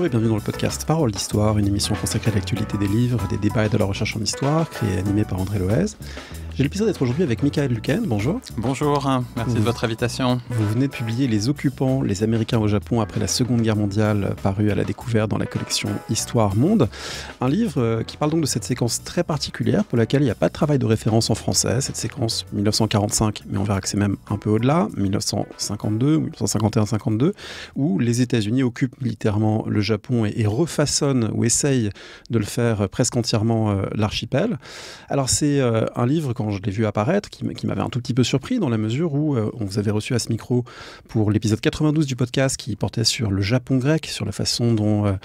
Bonjour et bienvenue dans le podcast Parole d'Histoire, une émission consacrée à l'actualité des livres, des débats et de la recherche en histoire, créée et animée par André Loez. J'ai le plaisir d'être aujourd'hui avec Michael Luquen. Bonjour. Bonjour, merci de votre invitation. Vous venez de publier Les Occupants, les Américains au Japon après la Seconde Guerre mondiale, paru à la découverte dans la collection Histoire Monde. Un livre qui parle donc de cette séquence très particulière pour laquelle il n'y a pas de travail de référence en français. Cette séquence 1945, mais on verra que c'est même un peu au-delà, 1952 ou 1951-52, où les États-Unis occupent militairement le Japon et refaçonnent ou essayent de le faire presque entièrement l'archipel. Alors c'est un livre, quand je l'ai vu apparaître, qui m'avait un tout petit peu surpris dans la mesure où on vous avait reçu à ce micro pour l'épisode 92 du podcast qui portait sur le Japon grec, sur la façon dont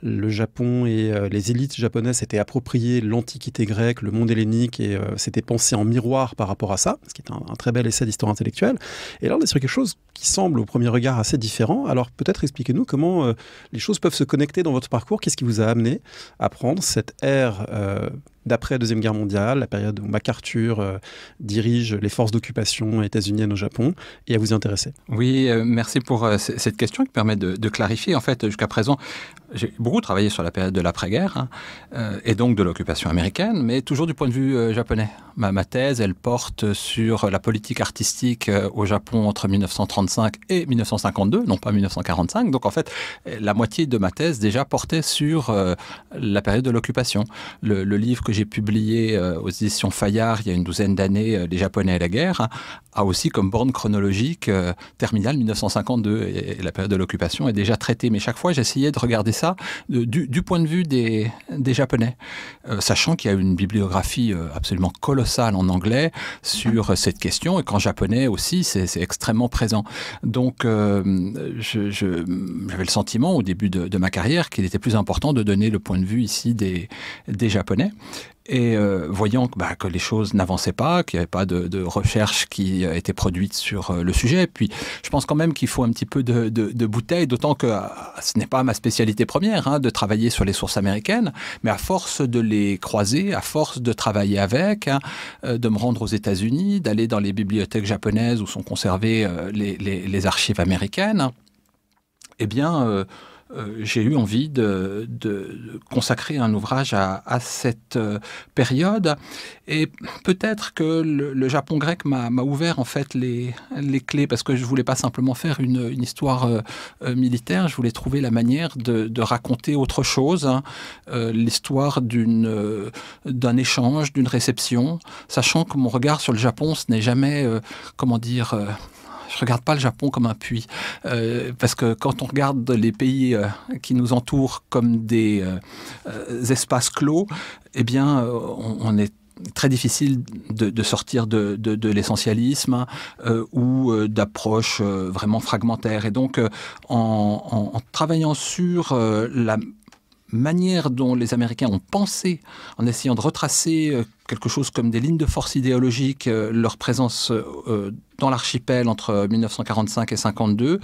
le Japon et les élites japonaises s'étaient appropriées l'antiquité grecque, le monde hellénique et s'étaient pensés en miroir par rapport à ça, ce qui est un très bel essai d'histoire intellectuelle. Et là, on est sur quelque chose qui semble au premier regard assez différent. Alors peut-être expliquez-nous comment les choses peuvent se connecter dans votre parcours. Qu'est-ce qui vous a amené à prendre cette ère d'après Deuxième Guerre mondiale, la période où MacArthur dirige les forces d'occupation états-uniennes au Japon, et à vous y intéresser? Oui, merci pour cette question qui permet de clarifier. En fait, jusqu'à présent, j'ai beaucoup travaillé sur la période de l'après-guerre, et donc de l'occupation américaine, mais toujours du point de vue japonais. Ma thèse, elle porte sur la politique artistique au Japon entre 1935 et 1952, non pas 1945. Donc en fait, la moitié de ma thèse déjà portait sur la période de l'occupation. Le livre que j'ai publié aux éditions Fayard il y a une douzaine d'années, Les Japonais et la guerre, a aussi comme borne chronologique terminale 1952. Et la période de l'occupation est déjà traitée. Mais chaque fois, j'essayais de regarder ça du point de vue des Japonais, sachant qu'il y a une bibliographie absolument colossale en anglais sur cette question, et qu'en japonais aussi, c'est extrêmement présent. Donc, j'avais le sentiment au début de ma carrière qu'il était plus important de donner le point de vue ici des Japonais. Et voyant que les choses n'avançaient pas, qu'il n'y avait pas de recherche qui était produite sur le sujet. Puis je pense quand même qu'il faut un petit peu de bouteille, d'autant que ce n'est pas ma spécialité première de travailler sur les sources américaines, mais à force de les croiser, à force de travailler avec, de me rendre aux États-Unis, d'aller dans les bibliothèques japonaises où sont conservées les archives américaines, eh bien... j'ai eu envie de consacrer un ouvrage à cette période, et peut-être que le Japon grec m'a ouvert en fait les clés, parce que je voulais pas simplement faire une histoire militaire, je voulais trouver la manière de raconter autre chose, l'histoire d'un échange, d'une réception, sachant que mon regard sur le Japon, ce n'est jamais, je ne regarde pas le Japon comme un puits, parce que quand on regarde les pays qui nous entourent comme des espaces clos, eh bien, on est très difficile de sortir de l'essentialisme ou d'approches vraiment fragmentaires. Et donc, en travaillant sur la manière dont les Américains ont pensé, en essayant de retracer quelque chose comme des lignes de force idéologiques, leur présence dans l'archipel entre 1945 et 52,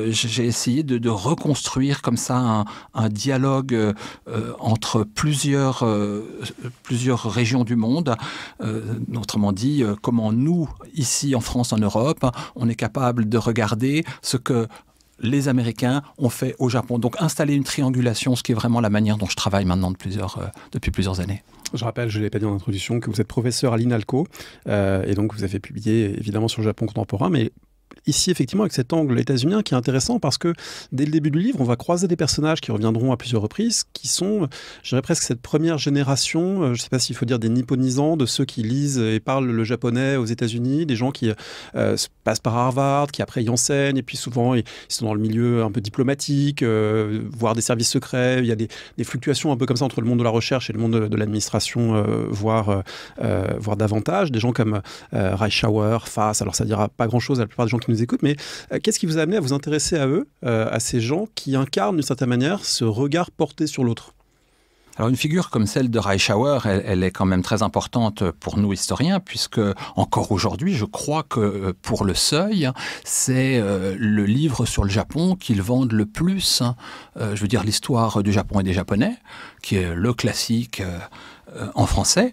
j'ai essayé de reconstruire comme ça un dialogue entre plusieurs régions du monde. Autrement dit, comment nous, ici en France, en Europe, on est capable de regarder ce que les Américains ont fait au Japon. Donc installer une triangulation, ce qui est vraiment la manière dont je travaille maintenant depuis plusieurs années. Je rappelle, je ne l'ai pas dit en introduction, que vous êtes professeur à l'INALCO, et donc vous avez publié évidemment sur le Japon contemporain, mais ici, effectivement, avec cet angle états-unien qui est intéressant parce que dès le début du livre, on va croiser des personnages qui reviendront à plusieurs reprises, qui sont, je dirais presque cette première génération, je ne sais pas s'il faut dire des nipponisants, de ceux qui lisent et parlent le japonais aux États-Unis, des gens qui passent par Harvard, qui après y enseignent, et puis souvent ils sont dans le milieu un peu diplomatique, voire des services secrets. Il y a des fluctuations un peu comme ça entre le monde de la recherche et le monde de l'administration, voire davantage. Des gens comme Reischauer, Fass, alors ça ne dira pas grand-chose à la plupart des gens qui nous écoutent, mais qu'est-ce qui vous a amené à vous intéresser à eux, à ces gens qui incarnent d'une certaine manière ce regard porté sur l'autre? Alors une figure comme celle de Reischauer, elle est quand même très importante pour nous historiens, puisque encore aujourd'hui, je crois que pour Le Seuil, c'est le livre sur le Japon qu'ils vendent le plus. Je veux dire l'histoire du Japon et des Japonais, qui est le classique en français.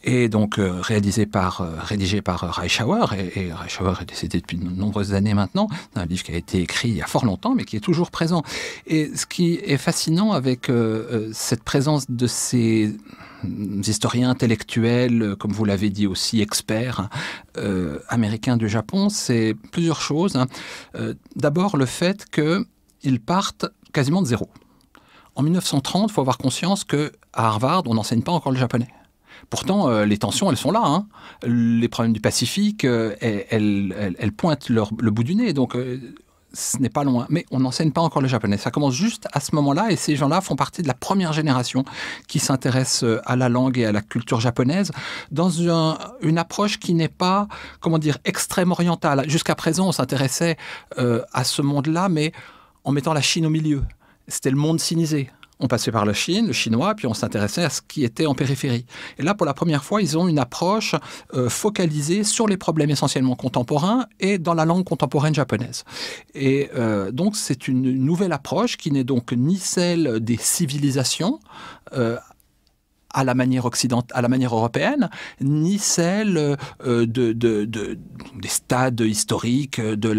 et donc rédigé par Reischauer, et Reischauer est décédé depuis de nombreuses années maintenant, un livre qui a été écrit il y a fort longtemps, mais qui est toujours présent. Et ce qui est fascinant avec cette présence de ces historiens intellectuels, comme vous l'avez dit aussi, experts américains du Japon, c'est plusieurs choses. D'abord, le fait qu'ils partent quasiment de zéro. En 1930, il faut avoir conscience qu'à Harvard, on n'enseigne pas encore le japonais. Pourtant, les tensions, elles sont là. Hein. Les problèmes du Pacifique, elles pointent le bout du nez. Donc, ce n'est pas loin. Mais on n'enseigne pas encore le japonais. Ça commence juste à ce moment-là. Et ces gens-là font partie de la première génération qui s'intéresse à la langue et à la culture japonaise dans une approche qui n'est pas, comment dire, extrême orientale. Jusqu'à présent, on s'intéressait à ce monde-là, mais en mettant la Chine au milieu. C'était le monde sinisé. On passait par la Chine, le chinois, puis on s'intéressait à ce qui était en périphérie. Et là, pour la première fois, ils ont une approche focalisée sur les problèmes essentiellement contemporains et dans la langue contemporaine japonaise. Et donc, c'est une nouvelle approche qui n'est donc ni celle des civilisations, à la manière occidentale, à la manière européenne, ni celle des stades historiques de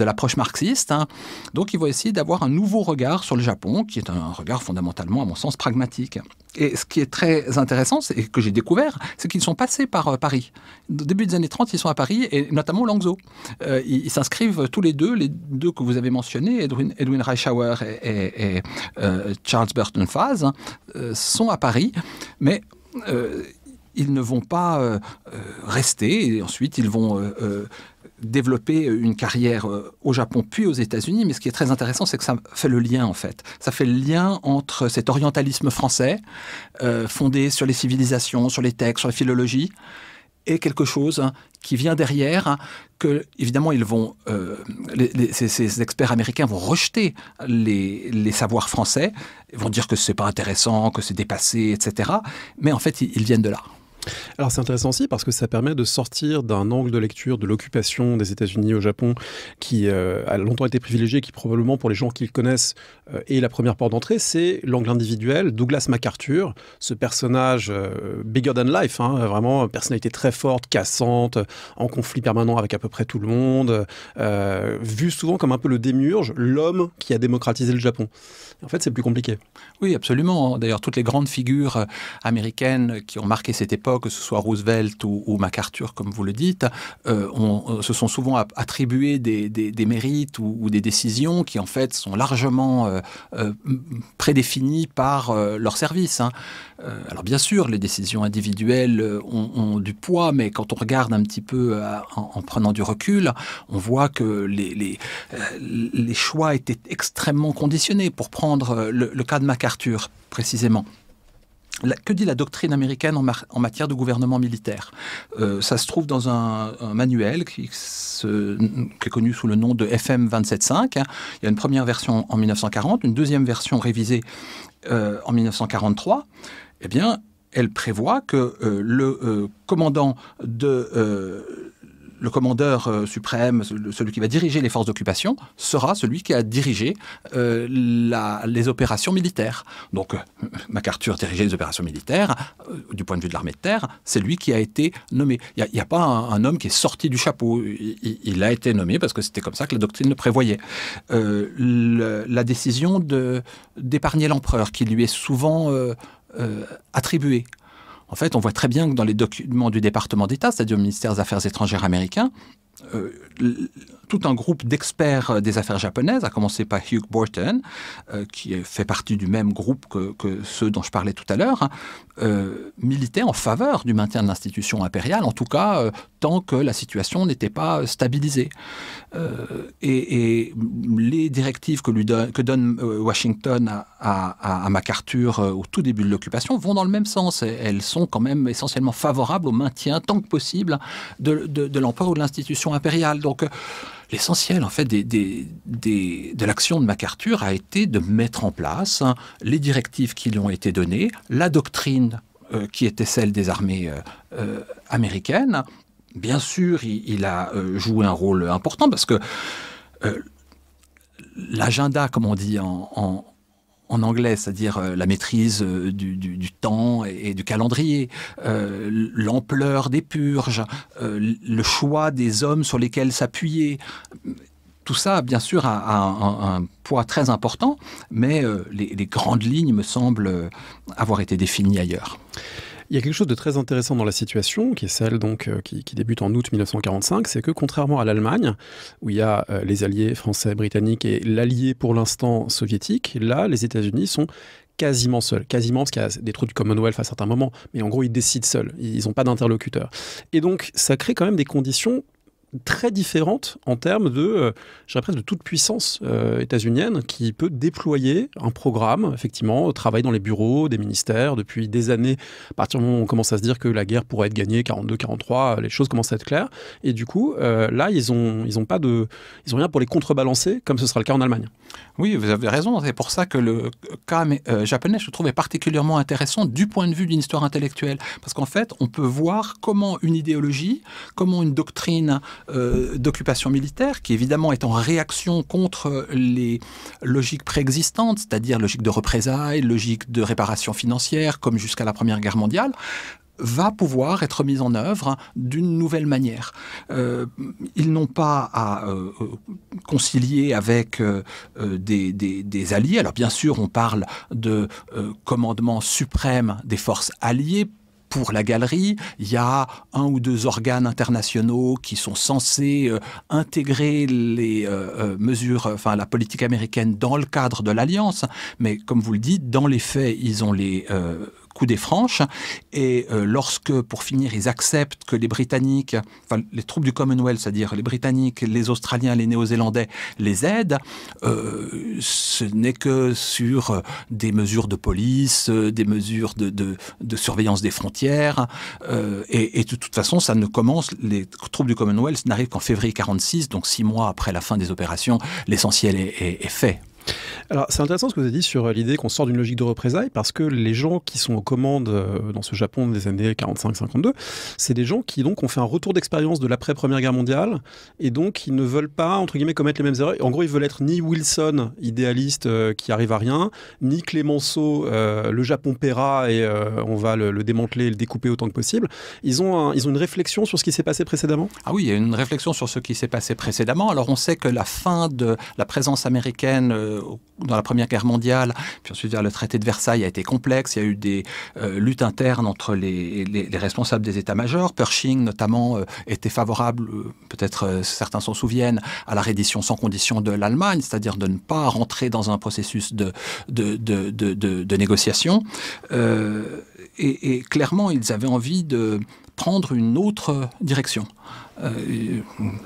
l'approche marxiste. Hein. Donc, ils vont essayer d'avoir un nouveau regard sur le Japon, qui est un regard fondamentalement, à mon sens, pragmatique. Et ce qui est très intéressant, et que j'ai découvert, c'est qu'ils sont passés par Paris. Au début des années 30, ils sont à Paris, et notamment au Langzhou. Ils s'inscrivent tous les deux que vous avez mentionnés, Edwin Reischauer et Charles Burton Faz, sont à Paris, mais ils ne vont pas rester, et ensuite ils vont développer une carrière au Japon puis aux États-Unis. Mais ce qui est très intéressant, c'est que ça fait le lien, en fait. Ça fait le lien entre cet orientalisme français, fondé sur les civilisations, sur les textes, sur la philologie, et quelque chose qui vient derrière, que, évidemment, ils vont, ces experts américains vont rejeter les savoirs français, ils vont dire que c'est pas intéressant, que c'est dépassé, etc. Mais en fait, ils viennent de là. Alors c'est intéressant aussi parce que ça permet de sortir d'un angle de lecture de l'occupation des États-Unis au Japon qui a longtemps été privilégié, qui probablement pour les gens qui le connaissent est la première porte d'entrée, c'est l'angle individuel. Douglas MacArthur, ce personnage bigger than life, hein, vraiment personnalité très forte, cassante, en conflit permanent avec à peu près tout le monde, vu souvent comme un peu le démiurge, l'homme qui a démocratisé le Japon. En fait, c'est plus compliqué. Oui, absolument. D'ailleurs, toutes les grandes figures américaines qui ont marqué cette époque, que ce soit Roosevelt ou MacArthur, comme vous le dites, se sont souvent attribués des mérites ou des décisions qui, en fait, sont largement prédéfinies par leur service. Hein. Alors, bien sûr, les décisions individuelles ont du poids, mais quand on regarde un petit peu en prenant du recul, on voit que les choix étaient extrêmement conditionnés. Pour prendre le cas de MacArthur, précisément. Que dit la doctrine américaine en matière de gouvernement militaire ? Ça se trouve dans un manuel qui est connu sous le nom de FM 27.5. Hein. Il y a une première version en 1940, une deuxième version révisée en 1943. Eh bien, elle prévoit que le commandeur suprême, celui qui va diriger les forces d'occupation, sera celui qui a dirigé les opérations militaires. Donc, MacArthur dirigeait les opérations militaires, du point de vue de l'armée de terre, c'est lui qui a été nommé. Il n'y a pas un homme qui est sorti du chapeau. Il a été nommé parce que c'était comme ça que la doctrine le prévoyait. La décision d'épargner l'empereur, qui lui est souvent attribuée. En fait, on voit très bien que dans les documents du département d'État, c'est-à-dire le ministère des Affaires étrangères américain, tout un groupe d'experts des affaires japonaises, à commencer par Hugh Borton, qui fait partie du même groupe que ceux dont je parlais tout à l'heure, militait en faveur du maintien de l'institution impériale, en tout cas tant que la situation n'était pas stabilisée. Et les directives que donne Washington à MacArthur au tout début de l'occupation vont dans le même sens. Elles sont quand même essentiellement favorables au maintien, tant que possible, de l'empereur ou de l'institution impériale. Donc, l'essentiel, en fait, de l'action de MacArthur a été de mettre en place les directives qui lui ont été données, la doctrine qui était celle des armées américaines. Bien sûr, il a joué un rôle important parce que l'agenda, comme on dit en en anglais, c'est-à-dire la maîtrise du temps et du calendrier, l'ampleur des purges, le choix des hommes sur lesquels s'appuyer. Tout ça, bien sûr, a un poids très important, mais les grandes lignes me semblent avoir été définies ailleurs. Il y a quelque chose de très intéressant dans la situation, qui est celle donc, qui débute en août 1945, c'est que contrairement à l'Allemagne, où il y a les alliés français, britanniques et l'allié pour l'instant soviétique, là, les États-Unis sont quasiment seuls. Quasiment, parce qu'il y a des troupes du Commonwealth à certains moments, mais en gros, ils décident seuls. Ils n'ont pas d'interlocuteur. Et donc, ça crée quand même des conditions très différentes en termes de, je dirais presque de toute puissance états-unienne qui peut déployer un programme, effectivement, travailler dans les bureaux des ministères depuis des années. À partir du moment où on commence à se dire que la guerre pourrait être gagnée, 42, 43, les choses commencent à être claires. Et du coup, là, ils ont rien pour les contrebalancer, comme ce sera le cas en Allemagne. Oui, vous avez raison. C'est pour ça que le cas japonais, je trouve, est particulièrement intéressant du point de vue d'une histoire intellectuelle. Parce qu'en fait, on peut voir comment une idéologie, comment une doctrine d'occupation militaire, qui évidemment est en réaction contre les logiques préexistantes, c'est-à-dire logique de représailles, logique de réparation financière, comme jusqu'à la Première Guerre mondiale, va pouvoir être mise en œuvre d'une nouvelle manière. Ils n'ont pas à concilier avec des alliés. Alors bien sûr, on parle de commandement suprême des forces alliées. Pour la galerie, il y a 1 ou 2 organes internationaux qui sont censés intégrer les mesures, enfin la politique américaine dans le cadre de l'Alliance. Mais comme vous le dites, dans les faits, ils ont les coups des franches. Et lorsque, pour finir, ils acceptent que les Britanniques, enfin les troupes du Commonwealth, c'est-à-dire les Britanniques, les Australiens, les Néo-Zélandais, les aident, ce n'est que sur des mesures de police, des mesures de surveillance des frontières. Et de toute façon, ça ne commence, les troupes du Commonwealth n'arrivent qu'en février 1946, donc 6 mois après la fin des opérations, l'essentiel est fait. Alors, c'est intéressant ce que vous avez dit sur l'idée qu'on sort d'une logique de représailles, parce que les gens qui sont aux commandes dans ce Japon des années 45-52, c'est des gens qui donc ont fait un retour d'expérience de l'après-Première Guerre mondiale, et donc ils ne veulent pas, entre guillemets, commettre les mêmes erreurs. En gros, ils veulent être ni Wilson, idéaliste qui arrive à rien, ni Clemenceau, le Japon paiera et on va le démanteler et le découper autant que possible. Ils ont une réflexion sur ce qui s'est passé précédemment ? Ah oui, il y a une réflexion sur ce qui s'est passé précédemment. Alors on sait que la fin de la présence américaine dans la Première Guerre mondiale, puis ensuite le traité de Versailles a été complexe. Il y a eu des luttes internes entre les responsables des états-majors. Pershing, notamment, était favorable, peut-être certains s'en souviennent, à la reddition sans condition de l'Allemagne, c'est-à-dire de ne pas rentrer dans un processus de négociation. Et clairement, ils avaient envie de prendre une autre direction.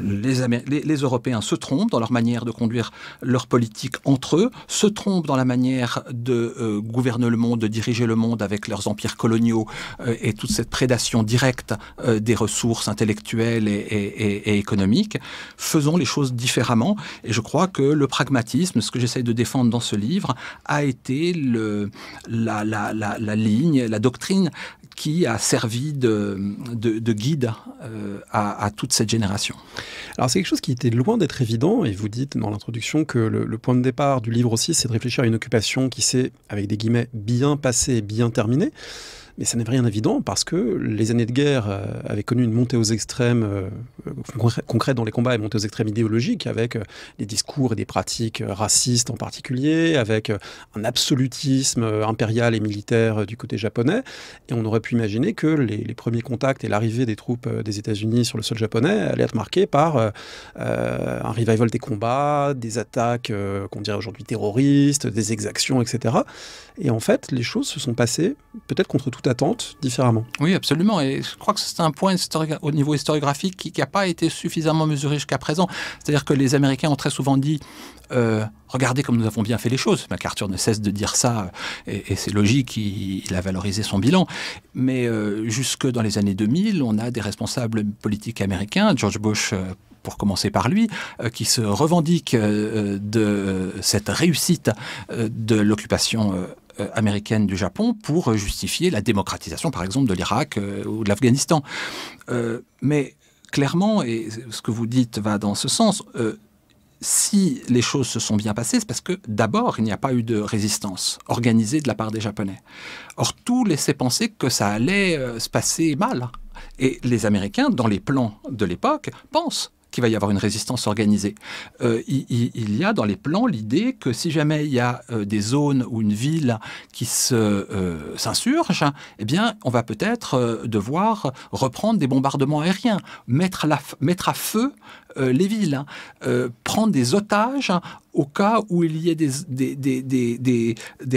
Les Européens se trompent dans leur manière de conduire leur politique entre eux, se trompent dans la manière de gouverner le monde, de diriger le monde avec leurs empires coloniaux et toute cette prédation directe des ressources intellectuelles et économiques. Faisons les choses différemment. Et je crois que le pragmatisme, ce que j'essaie de défendre dans ce livre, a été la ligne, la doctrine qui a servi de guide à toute cette génération. Alors c'est quelque chose qui était loin d'être évident, et vous dites dans l'introduction que le point de départ du livre aussi, c'est de réfléchir à une occupation qui s'est, avec des guillemets, bien passée et bien terminée. Mais ça n'est rien d'évident parce que les années de guerre avaient connu une montée aux extrêmes concrète dans les combats et montée aux extrêmes idéologiques avec des discours et des pratiques racistes en particulier, avec un absolutisme impérial et militaire du côté japonais. Et on aurait pu imaginer que les premiers contacts et l'arrivée des troupes des États-Unis sur le sol japonais allaient être marqués par un revival des combats, des attaques qu'on dirait aujourd'hui terroristes, des exactions, etc. Et en fait, les choses se sont passées, peut-être contre toute attente, différemment. Oui, absolument. Et je crois que c'est un point au niveau historiographique qui n'a pas été suffisamment mesuré jusqu'à présent. C'est-à-dire que les Américains ont très souvent dit regardez comme nous avons bien fait les choses. MacArthur ne cesse de dire ça, et c'est logique, il a valorisé son bilan. Mais jusque dans les années 2000, on a des responsables politiques américains, George Bush pour commencer par lui, qui se revendiquent de cette réussite de l'occupation américaine du Japon pour justifier la démocratisation, par exemple, de l'Irak ou de l'Afghanistan. Mais clairement, et ce que vous dites va dans ce sens, si les choses se sont bien passées, c'est parce que d'abord, il n'y a pas eu de résistance organisée de la part des Japonais. Or, tout laissait penser que ça allait se passer mal. Et les Américains, dans les plans de l'époque, pensent qu'il va y avoir une résistance organisée. Il y a dans les plans l'idée que si jamais il y a des zones ou une ville qui s'insurge, eh bien, on va peut-être devoir reprendre des bombardements aériens, mettre à feu les villes, prendre des otages au cas où il y ait des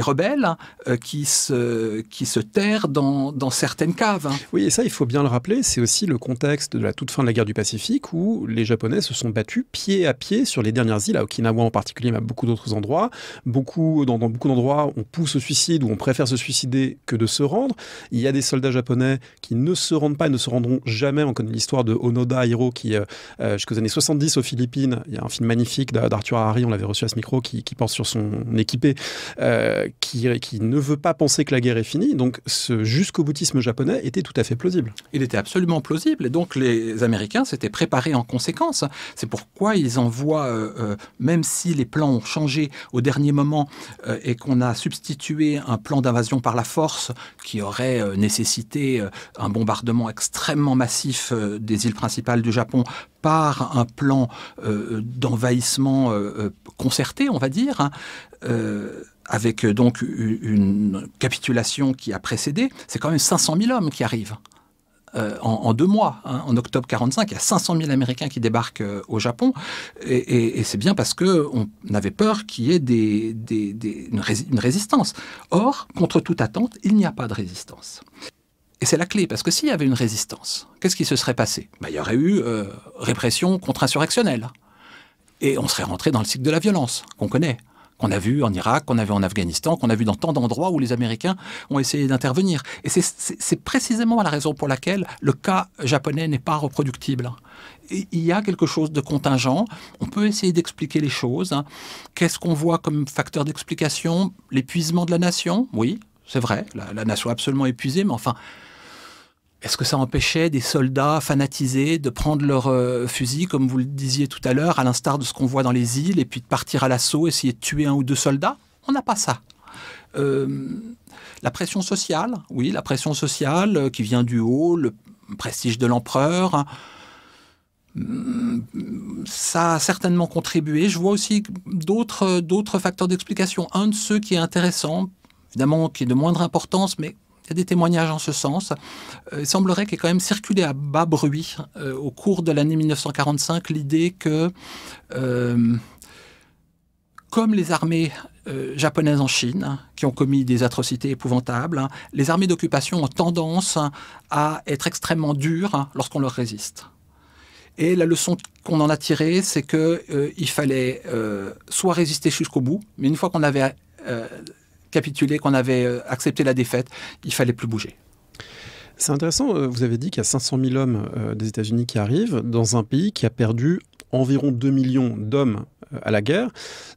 rebelles qui se terrent dans certaines caves. Oui, et ça, il faut bien le rappeler, c'est aussi le contexte de la toute fin de la guerre du Pacifique où les Japonais se sont battus pied à pied sur les dernières îles, à Okinawa en particulier, mais à beaucoup d'autres endroits. Dans beaucoup d'endroits, on pousse au suicide ou on préfère se suicider que de se rendre. Il y a des soldats japonais qui ne se rendent pas et ne se rendront jamais. On connaît l'histoire de Onoda Hiro qui, jusqu'aux années 70 aux Philippines, il y a un film magnifique d'Arthur Harari, on l'avait reçu à ce micro, qui porte sur son équipé, qui ne veut pas penser que la guerre est finie. Donc ce jusqu'au boutisme japonais était tout à fait plausible. Il était absolument plausible et donc les Américains s'étaient préparés en conséquence. C'est pourquoi ils envoient, même si les plans ont changé au dernier moment et qu'on a substitué un plan d'invasion par la force qui aurait nécessité un bombardement extrêmement massif des îles principales du Japon par un plan d'envahissement concerté, on va dire, hein, avec donc une capitulation qui a précédé, c'est quand même 500 000 hommes qui arrivent. En 2 mois, hein, en octobre 1945, il y a 500 000 Américains qui débarquent au Japon, et c'est bien parce qu'on avait peur qu'il y ait une résistance. Or, contre toute attente, il n'y a pas de résistance. Et c'est la clé, parce que s'il y avait une résistance, qu'est-ce qui se serait passé ? Il y aurait eu répression contre-insurrectionnelle. Et on serait rentré dans le cycle de la violence, qu'on connaît, qu'on a vu en Irak, qu'on a vu en Afghanistan, qu'on a vu dans tant d'endroits où les Américains ont essayé d'intervenir. Et c'est précisément la raison pour laquelle le cas japonais n'est pas reproductible. Et il y a quelque chose de contingent, on peut essayer d'expliquer les choses. Qu'est-ce qu'on voit comme facteur d'explication ? L'épuisement de la nation ? Oui, c'est vrai, la nation est absolument épuisée, mais enfin... Est-ce que ça empêchait des soldats fanatisés de prendre leurs fusils, comme vous le disiez tout à l'heure, à l'instar de ce qu'on voit dans les îles, et puis de partir à l'assaut, essayer de tuer 1 ou 2 soldats ? On n'a pas ça. La pression sociale, oui, la pression sociale qui vient du haut, le prestige de l'empereur, ça a certainement contribué. Je vois aussi d'autres facteurs d'explication. Un de ceux qui est intéressant, évidemment, qui est de moindre importance, mais il y a des témoignages en ce sens. Il semblerait qu'il ait quand même circulé à bas bruit au cours de l'année 1945 l'idée que, comme les armées japonaises en Chine, qui ont commis des atrocités épouvantables, les armées d'occupation ont tendance à être extrêmement dures lorsqu'on leur résiste. Et la leçon qu'on en a tirée, c'est qu'il fallait soit résister jusqu'au bout, mais une fois qu'on avait... capitulé, qu'on avait accepté la défaite, il fallait plus bouger. C'est intéressant, vous avez dit qu'il y a 500 000 hommes des États-Unis qui arrivent dans un pays qui a perdu environ 2 millions d'hommes à la guerre.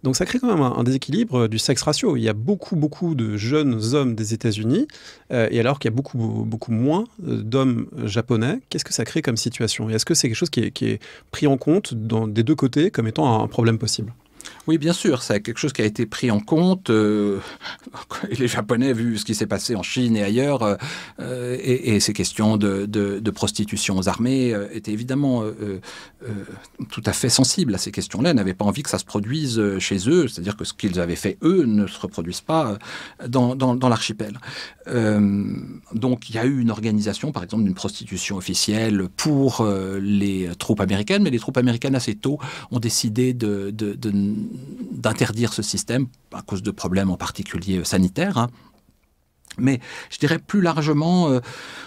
Donc ça crée quand même un déséquilibre du sexe ratio. Il y a beaucoup de jeunes hommes des États-Unis, et alors qu'il y a beaucoup moins d'hommes japonais, qu'est-ce que ça crée comme situation ? Et est-ce que c'est quelque chose qui est pris en compte des 2 côtés comme étant un problème possible ? Oui, bien sûr, c'est quelque chose qui a été pris en compte. Les Japonais, vu ce qui s'est passé en Chine et ailleurs, et ces questions de prostitution aux armées étaient évidemment tout à fait sensibles à ces questions-là. Ils n'avaient pas envie que ça se produise chez eux, c'est-à-dire que ce qu'ils avaient fait, eux, ne se reproduise pas dans l'archipel. Donc, il y a eu une organisation, par exemple, d'une prostitution officielle pour les troupes américaines, mais les troupes américaines, assez tôt, ont décidé d'interdire ce système à cause de problèmes en particulier sanitaires. Hein. Mais je dirais plus largement,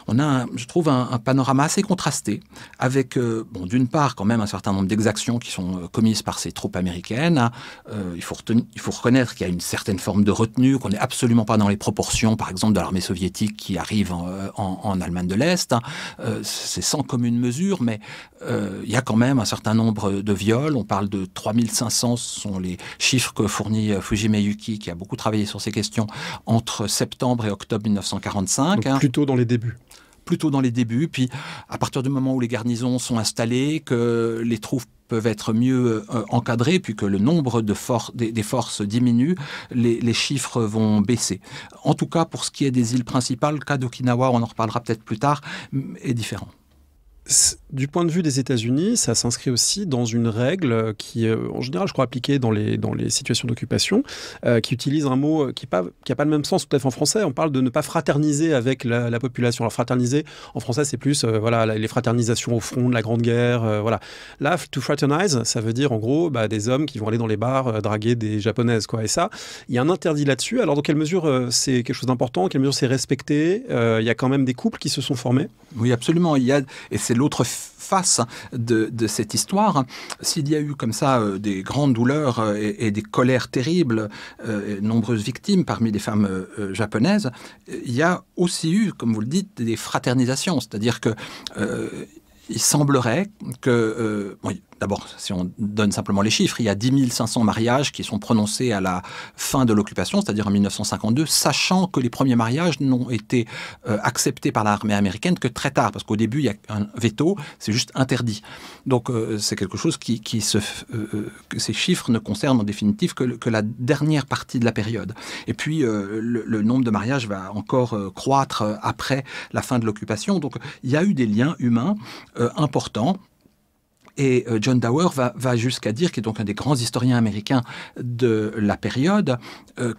on a, je trouve, un panorama assez contrasté avec, d'une part, quand même, un certain nombre d'exactions qui sont commises par ces troupes américaines. Il faut reconnaître qu'il y a une certaine forme de retenue, qu'on n'est absolument pas dans les proportions, par exemple, de l'armée soviétique qui arrive en Allemagne de l'Est. C'est sans commune mesure, mais il y a quand même un certain nombre de viols. On parle de 3500, ce sont les chiffres que fournit Fujime Yuki, qui a beaucoup travaillé sur ces questions, entre septembre et octobre 1945. Donc plutôt dans les débuts. Plutôt dans les débuts, puis à partir du moment où les garnisons sont installées, que les troupes peuvent être mieux encadrés, puis que le nombre des forces diminue, les chiffres vont baisser. En tout cas, pour ce qui est des îles principales, le cas d'Okinawa, on en reparlera peut-être plus tard, est différent. Du point de vue des États-Unis, ça s'inscrit aussi dans une règle qui est en général, je crois, appliquée dans les situations d'occupation, qui utilise un mot qui n'a pas le même sens tout à fait en français. On parle de ne pas fraterniser avec la population. Alors fraterniser, en français, c'est plus voilà, les fraternisations au front de la Grande Guerre. Voilà. Là, to fraternize, ça veut dire en gros des hommes qui vont aller dans les bars draguer des Japonaises, quoi. Et ça, il y a un interdit là-dessus. Alors dans quelle mesure c'est quelque chose d'important, dans quelle mesure c'est respecté? Il y a quand même des couples qui se sont formés. Oui, absolument. Et c'est l'autre face de cette histoire. S'il y a eu comme ça des grandes douleurs et des colères terribles, nombreuses victimes parmi les femmes japonaises, il y a aussi eu, comme vous le dites, des fraternisations. C'est-à-dire que il semblerait que... D'abord, si on donne simplement les chiffres, il y a 10 500 mariages qui sont prononcés à la fin de l'occupation, c'est-à-dire en 1952, sachant que les premiers mariages n'ont été acceptés par l'armée américaine que très tard, parce qu'au début, il y a un veto, c'est juste interdit. Donc, c'est quelque chose que ces chiffres ne concernent en définitive que la dernière partie de la période. Et puis, le nombre de mariages va encore croître après la fin de l'occupation. Donc, il y a eu des liens humains importants. Et John Dower va jusqu'à dire, qui est donc un des grands historiens américains de la période,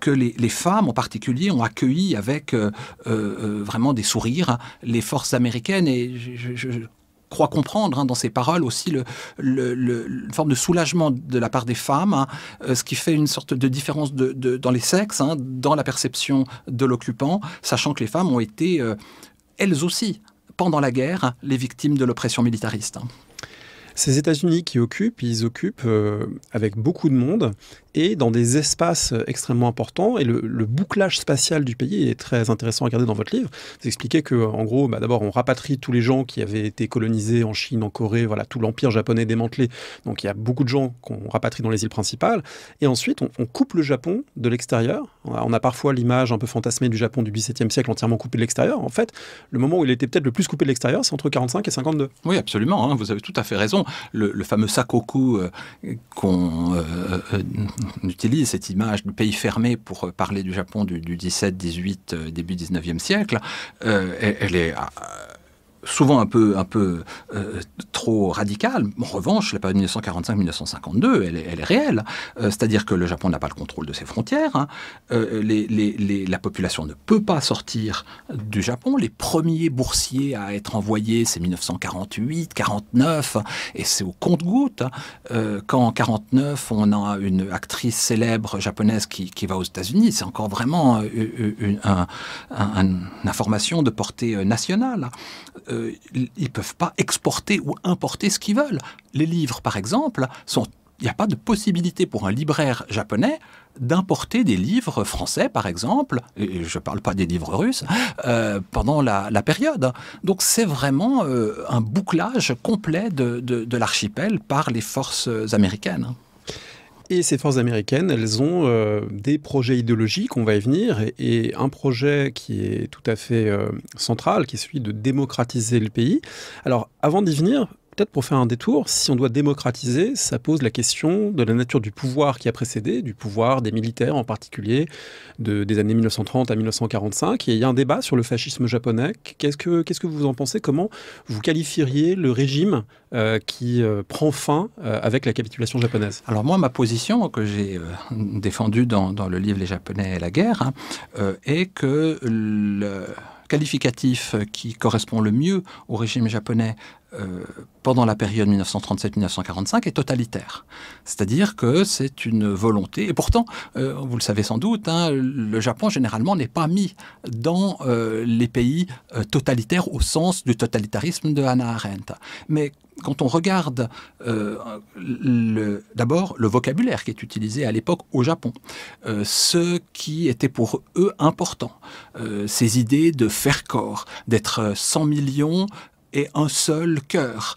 que les femmes en particulier ont accueilli avec vraiment des sourires les forces américaines. Et je crois comprendre dans ses paroles aussi une forme de soulagement de la part des femmes, ce qui fait une sorte de différence dans les sexes, dans la perception de l'occupant, sachant que les femmes ont été, elles aussi, pendant la guerre, les victimes de l'oppression militariste. Ces États-Unis qui occupent, ils occupent avec beaucoup de monde et dans des espaces extrêmement importants. Et le bouclage spatial du pays est très intéressant à regarder dans votre livre. Vous expliquez qu'en gros, d'abord, on rapatrie tous les gens qui avaient été colonisés en Chine, en Corée, voilà, tout l'empire japonais démantelé. Donc il y a beaucoup de gens qu'on rapatrie dans les îles principales. Et ensuite, on coupe le Japon de l'extérieur. On a parfois l'image un peu fantasmée du Japon du XVIIe siècle entièrement coupé de l'extérieur. En fait, le moment où il était peut-être le plus coupé de l'extérieur, c'est entre 45 et 52. Oui, absolument. Vous avez tout à fait raison. Le fameux sakoku qu'on utilise, cette image du pays fermé pour parler du Japon du 17, 18, début 19e siècle, elle est souvent un peu trop radicale. En revanche, la période 1945-1952, elle est réelle. C'est-à-dire que le Japon n'a pas le contrôle de ses frontières. La population ne peut pas sortir du Japon. Les premiers boursiers à être envoyés, c'est 1948, 49, et c'est au compte-gouttes. Quand en 49, on a une actrice célèbre japonaise qui va aux États-Unis, c'est encore vraiment une information de portée nationale. Ils ne peuvent pas exporter ou importer ce qu'ils veulent. Les livres, par exemple, il n'y a pas de possibilité pour un libraire japonais d'importer des livres français, par exemple, et je ne parle pas des livres russes, pendant la période. Donc c'est vraiment un bouclage complet de l'archipel par les forces américaines. Et ces forces américaines, elles ont des projets idéologiques, on va y venir, et un projet qui est tout à fait central, qui est celui de démocratiser le pays. Alors, avant d'y venir, peut-être pour faire un détour, si on doit démocratiser, ça pose la question de la nature du pouvoir qui a précédé, du pouvoir des militaires en particulier, des années 1930 à 1945. Et il y a un débat sur le fascisme japonais. Qu'est-ce que vous en pensez? Comment vous qualifieriez le régime qui prend fin avec la capitulation japonaise? Alors moi, ma position que j'ai défendue dans le livre « Les Japonais et la guerre » est que le qualificatif qui correspond le mieux au régime japonais pendant la période 1937-1945 est totalitaire. C'est-à-dire que c'est une volonté, et pourtant, vous le savez sans doute, le Japon généralement n'est pas mis dans les pays totalitaires au sens du totalitarisme de Hannah Arendt. Mais quand on regarde d'abord le vocabulaire qui est utilisé à l'époque au Japon, ce qui était pour eux important, ces idées de faire corps, d'être 100 millions et un seul cœur.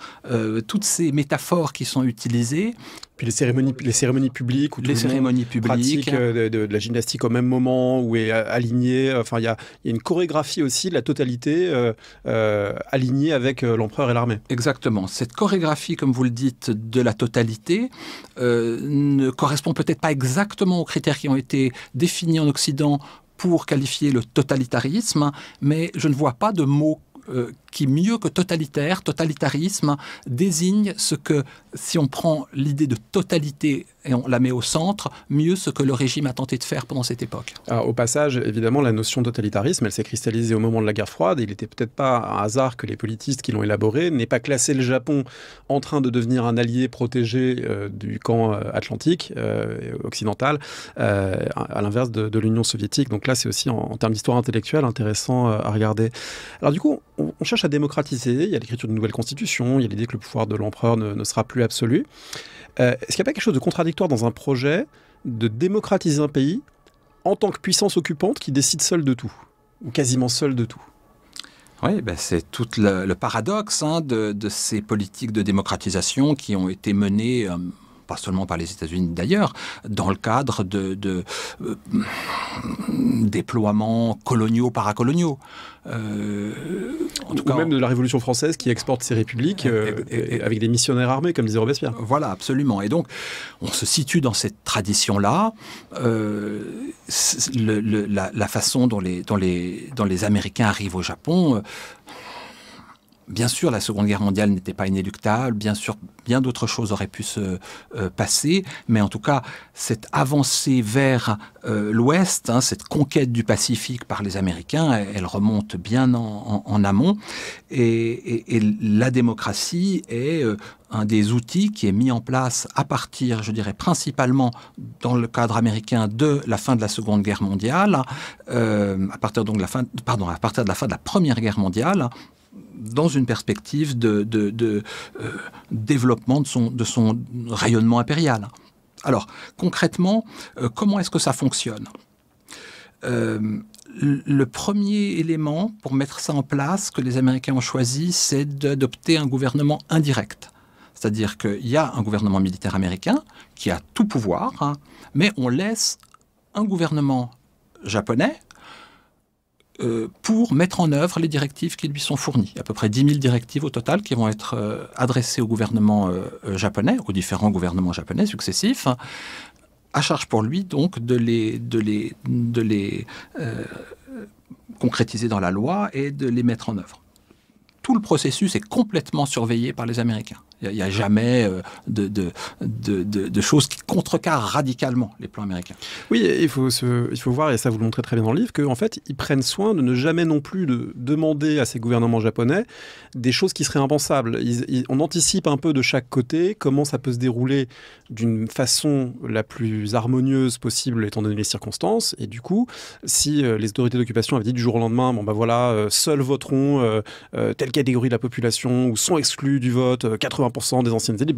Toutes ces métaphores qui sont utilisées. Puis les cérémonies publiques où tout les le monde pratique de la gymnastique au même moment, où est aligné. Enfin, il y a une chorégraphie aussi de la totalité alignée avec l'empereur et l'armée. Exactement. Cette chorégraphie, comme vous le dites, de la totalité ne correspond peut-être pas exactement aux critères qui ont été définis en Occident pour qualifier le totalitarisme, mais je ne vois pas de mot qui, mieux que totalitaire, totalitarisme, désigne ce que, si on prend l'idée de totalité et on la met au centre, mieux ce que le régime a tenté de faire pendant cette époque. Alors, au passage, évidemment, la notion de totalitarisme, elle s'est cristallisée au moment de la guerre froide. Il n'était peut-être pas un hasard que les politistes qui l'ont élaboré n'aient pas classé le Japon en train de devenir un allié protégé du camp atlantique occidental, à l'inverse de l'Union soviétique. Donc là, c'est aussi, en termes d'histoire intellectuelle, intéressant à regarder. Alors du coup, on cherche à démocratiser, il y a l'écriture d'une nouvelle constitution, il y a l'idée que le pouvoir de l'empereur ne sera plus absolu. Est-ce qu'il n'y a pas quelque chose de contradictoire dans un projet de démocratiser un pays en tant que puissance occupante qui décide seule de tout, ou quasiment seule de tout? Oui, c'est tout le paradoxe de ces politiques de démocratisation qui ont été menées pas seulement par les États-Unis d'ailleurs, dans le cadre de déploiements coloniaux, paracoloniaux. Ou même de la Révolution française qui exporte ses républiques avec des missionnaires armés, comme disait Robespierre. Voilà, absolument. Et donc, on se situe dans cette tradition-là. La façon dont les Américains arrivent au Japon... Bien sûr, la Seconde Guerre mondiale n'était pas inéluctable, bien sûr, bien d'autres choses auraient pu se passer, mais en tout cas, cette avancée vers l'Ouest, cette conquête du Pacifique par les Américains, elle remonte bien en amont, et la démocratie est un des outils qui est mis en place à partir, je dirais, principalement dans le cadre américain de la fin de la Seconde Guerre mondiale, à partir de la fin de la Première Guerre mondiale, dans une perspective de développement de son rayonnement impérial. Alors, concrètement, comment est-ce que ça fonctionne ? Le premier élément pour mettre ça en place que les Américains ont choisi, c'est d'adopter un gouvernement indirect. C'est-à-dire qu'il y a un gouvernement militaire américain qui a tout pouvoir, mais on laisse un gouvernement japonais pour mettre en œuvre les directives qui lui sont fournies. Il y a à peu près 10 000 directives au total qui vont être adressées au gouvernement japonais, aux différents gouvernements japonais successifs, à charge pour lui donc de les concrétiser dans la loi et de les mettre en œuvre. Tout le processus est complètement surveillé par les Américains. Il n'y a jamais de choses qui contrecarrent radicalement les plans américains. Oui, il faut voir, et ça vous le montrez très bien dans le livre, qu'en fait, ils prennent soin de ne jamais non plus demander à ces gouvernements japonais des choses qui seraient impensables. On anticipe un peu de chaque côté comment ça peut se dérouler d'une façon la plus harmonieuse possible étant donné les circonstances. Et du coup, si les autorités d'occupation avaient dit du jour au lendemain, seuls voteront telle catégorie de la population ou sont exclus du vote 80% des anciennes élites,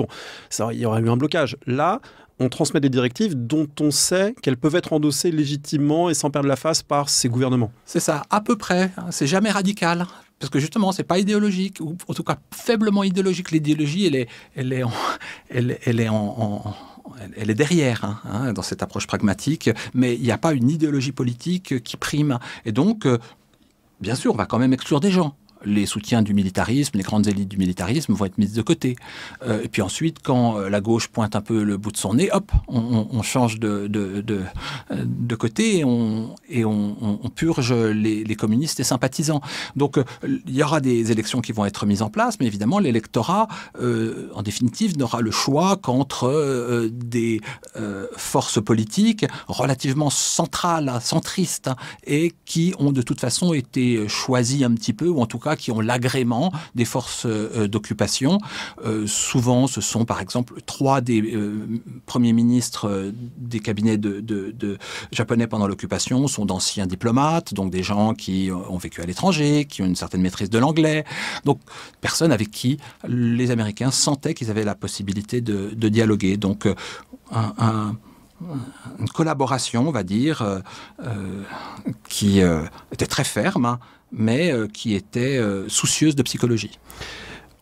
il y aurait eu un blocage. Là, on transmet des directives dont on sait qu'elles peuvent être endossées légitimement et sans perdre la face par ces gouvernements. C'est ça, à peu près. C'est jamais radical. Parce que justement, c'est pas idéologique, ou en tout cas faiblement idéologique. L'idéologie, elle est derrière dans cette approche pragmatique, mais il n'y a pas une idéologie politique qui prime. Et donc, bien sûr, on va quand même exclure des gens. Les soutiens du militarisme, les grandes élites du militarisme vont être mises de côté. Et puis ensuite, quand la gauche pointe un peu le bout de son nez, hop, on change de côté et on purge les communistes et sympathisants. Donc, il y aura des élections qui vont être mises en place, mais évidemment, l'électorat, en définitive, n'aura le choix qu'entre des forces politiques relativement centrales, centristes, et qui ont de toute façon été choisies un petit peu, ou en tout cas qui ont l'agrément des forces d'occupation. Souvent, ce sont par exemple 3 des premiers ministres des cabinets de japonais pendant l'occupation sont d'anciens diplomates, donc des gens qui ont vécu à l'étranger, qui ont une certaine maîtrise de l'anglais. Donc, personnes avec qui les Américains sentaient qu'ils avaient la possibilité de dialoguer. Donc, une collaboration, on va dire, qui était très ferme, mais qui était soucieuse de psychologie.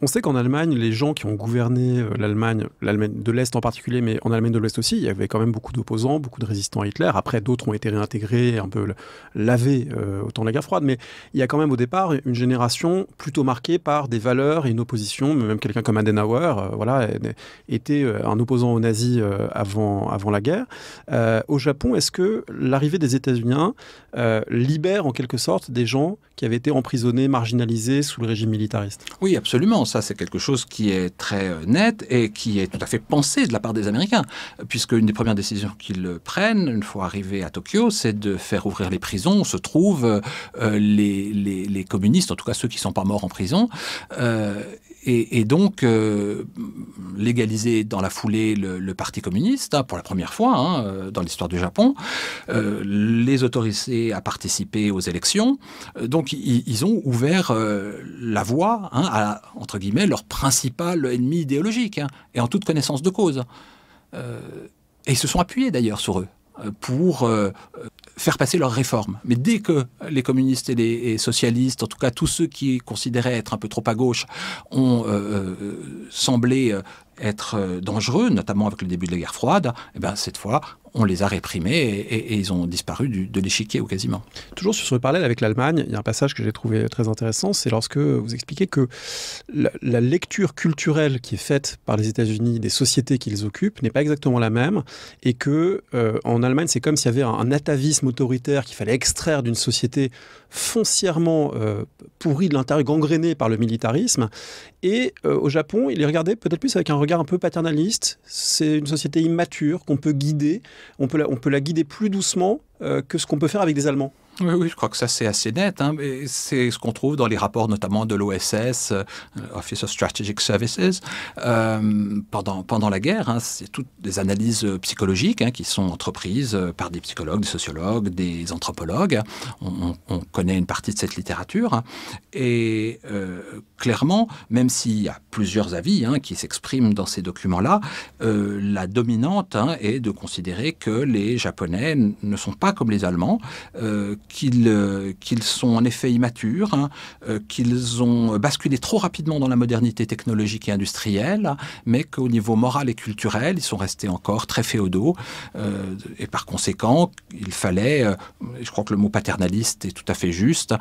On sait qu'en Allemagne, les gens qui ont gouverné l'Allemagne de l'Est en particulier, mais en Allemagne de l'Ouest aussi, il y avait quand même beaucoup d'opposants, beaucoup de résistants à Hitler. Après, d'autres ont été réintégrés, un peu lavés au temps de la guerre froide. Mais il y a quand même au départ une génération plutôt marquée par des valeurs et une opposition. Même quelqu'un comme Adenauer était un opposant aux nazis avant la guerre. Au Japon, est-ce que l'arrivée des États-Unis libère en quelque sorte des gens qui avaient été emprisonnés, marginalisés sous le régime militariste? Oui, absolument. Ça, c'est quelque chose qui est très net et qui est tout à fait pensé de la part des Américains, puisque une des premières décisions qu'ils prennent, une fois arrivés à Tokyo, c'est de faire ouvrir les prisons où se trouvent les communistes, en tout cas ceux qui ne sont pas morts en prison, et donc légaliser dans la foulée le Parti communiste, pour la première fois dans l'histoire du Japon, les autoriser à participer aux élections. Donc ils ont ouvert la voie à, entre guillemets, leur principal ennemi idéologique, et en toute connaissance de cause. Et ils se sont appuyés d'ailleurs sur eux pour faire passer leurs réformes. Mais dès que les communistes et les socialistes, en tout cas tous ceux qui considéraient être un peu trop à gauche, ont semblé être dangereux, notamment avec le début de la guerre froide, eh ben, cette fois, on les a réprimés et ils ont disparu de l'échiquier ou quasiment. Toujours sur ce parallèle avec l'Allemagne, il y a un passage que j'ai trouvé très intéressant, c'est lorsque vous expliquez que la lecture culturelle qui est faite par les États-Unis des sociétés qu'ils occupent n'est pas exactement la même, et que en Allemagne, c'est comme s'il y avait un atavisme autoritaire qu'il fallait extraire d'une société foncièrement pourrie de l'intérieur, gangrénée par le militarisme. Et au Japon, il est regardé peut-être plus avec un regard un peu paternaliste. C'est une société immature qu'on peut guider. On peut la guider plus doucement que ce qu'on peut faire avec des Allemands. Oui, je crois que ça c'est assez net. C'est ce qu'on trouve dans les rapports notamment de l'OSS, Office of Strategic Services, pendant la guerre. C'est toutes des analyses psychologiques qui sont entreprises par des psychologues, des sociologues, des anthropologues. On connaît une partie de cette littérature. Et clairement, même s'il y a plusieurs avis qui s'expriment dans ces documents-là, la dominante est de considérer que les Japonais ne sont pas comme les Allemands, qu'ils sont en effet immatures, qu'ils ont basculé trop rapidement dans la modernité technologique et industrielle, mais qu'au niveau moral et culturel, ils sont restés encore très féodaux. Et par conséquent, il fallait, je crois que le mot paternaliste est tout à fait juste,